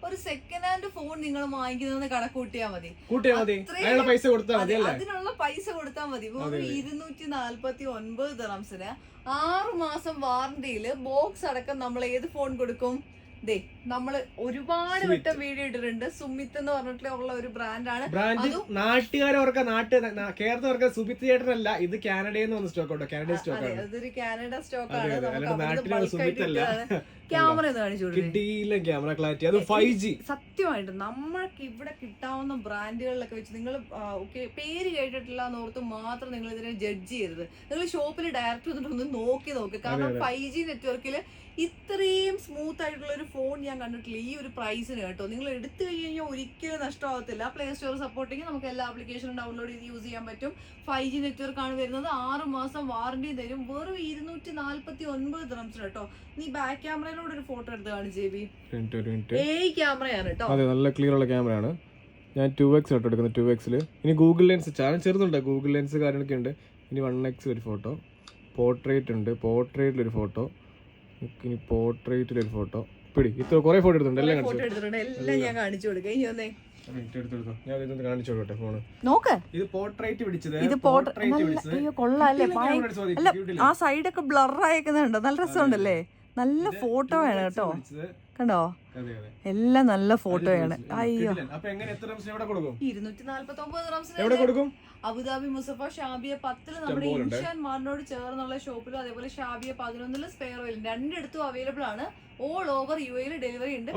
ഒരു second hand phone നിങ്ങൾ വാങ്ങിക്കുന്നത് കണക്ക് കൂട്ടിയാൽ മതി. അതിനുള്ള പൈസ കൊടുത്താൽ മതി. അതിനുള്ള പൈസ കൊടുത്താൽ മതി. 249 ദിർഹംസിന് 6 മാസം വാറന്റിയില് ബോക്സ് അടക്കം നമ്മൾ ഏത് ഫോൺ കൊടുക്കും? ദേ നമ്മള് ഒരുപാട് വട്ടം വീഡിയോ ഇട്ടിട്ടുണ്ട്. സുമിത്ത് എന്ന് പറഞ്ഞിട്ടുള്ള ഒരു ബ്രാൻഡാണ്. നാട്ടുകാരവർക്ക് കേരളത്തവർക്ക് സുമിത്ത് ചേട്ടനല്ല, ഇത് കാനഡയിൽ നിന്ന് വന്ന സ്റ്റോക്ക് ഉണ്ടോ? കാനഡ സ്റ്റോക്ക് ആണ്. അതൊരു കാനഡ സ്റ്റോക്ക് ആണ്. ക്യാമറ ക്യാമറ ക്ലാരിറ്റി, അത് 5G. സത്യമായിട്ട് നമ്മൾക്ക് ഇവിടെ കിട്ടാവുന്ന ബ്രാൻഡുകളിലൊക്കെ വെച്ച് നിങ്ങൾ പേര് കേട്ടിട്ടില്ല എന്നോർത്ത് മാത്രം നിങ്ങൾ ഇതിനെ ജഡ്ജ് ചെയ്യരുത്. നിങ്ങൾ ഷോപ്പിൽ ഡയറക്റ്റ് വന്നിട്ട് നോക്കി നോക്ക്. കാരണം 5G നെറ്റ്വർക്കില് ഇത്രയും സ്മൂത്ത് ആയിട്ടുള്ള ഒരു ഫോൺ ഞാൻ കണ്ടിട്ടില്ല ഈ ഒരു പ്രൈസിന് കേട്ടോ. നിങ്ങൾ എടുത്തു കഴിഞ്ഞാൽ ഒരിക്കലും നഷ്ടമാകത്തില്ല. പ്ലേ സ്റ്റോർ സപ്പോർട്ടിങ്, നമുക്ക് എല്ലാ ആപ്ലിക്കേഷനും ഡൗൺലോഡ് ചെയ്ത് യൂസ് ചെയ്യാൻ പറ്റും. 5G നെറ്റ്വർക്ക് ആണ് വരുന്നത്. 6 മാസം വാറന്റി തരും. വെറും 249 ദിർഹംസിന് കേട്ടോ. നീ ബാക്ക് ക്യാമറയിലൂടെ ഒരു ഫോട്ടോ എടുത്ത് കാണിച്ചേ. ക്യാമറയാണ് കേട്ടോ. അതെ, നല്ല ക്ലിയർ ഉള്ള ക്യാമറയാണ്. ഞാൻ 2x ഫോട്ടോ എടുക്കുന്നത്. 2x ഇനി ഗൂഗിൾ ലെൻസ് ചെറുതുണ്ട്. ഗൂഗിൾ ലെൻസ് കാര്യങ്ങളൊക്കെ ഉണ്ട്. ഇനി 1x ഒരു ഫോട്ടോ. പോർട്രേറ്റ് ഉണ്ട്. പോർട്രേറ്റിലൊരു ഫോട്ടോ. ഇനി പോർട്രേറ്റിലൊരു ഫോട്ടോ. പിടി, ഇത്ര കുറെ ഫോട്ടോ എടുത്തിട്ടുണ്ട്. എല്ലാം ഞാൻ കാണിച്ചു കൊടുക്കാം. ഞാൻ കാണിച്ചു കൊടുക്കട്ടെ ഫോണ്. നോക്ക്, ഇത് പോർട്രേറ്റ് പിടിച്ചത്. കൊള്ളാല്ലേ? ആ സൈഡൊക്കെ ബ്ലർ ആയേക്കുന്നുണ്ട്. നല്ല രസമുണ്ടല്ലേ? നല്ല ഫോട്ടോ ആണ് കേട്ടോ. കണ്ടോ, എല്ലാം നല്ല ഫോട്ടോയാണ്. അയ്യോ, 249 അബുദാബി മുസഫ ഷാബിയ 10 നമ്മുടെ ഇൻഷാൻ മാറിനോട് ചേർന്നുള്ള ഷോപ്പിലും അതേപോലെ ഷാബിയ 11 സ്പെയർ ഓയിൽ രണ്ടിടത്തും അവൈലബിൾ ആണ്. ഓൾ ഓവർ UAE ഡെലിവറി ഉണ്ട്.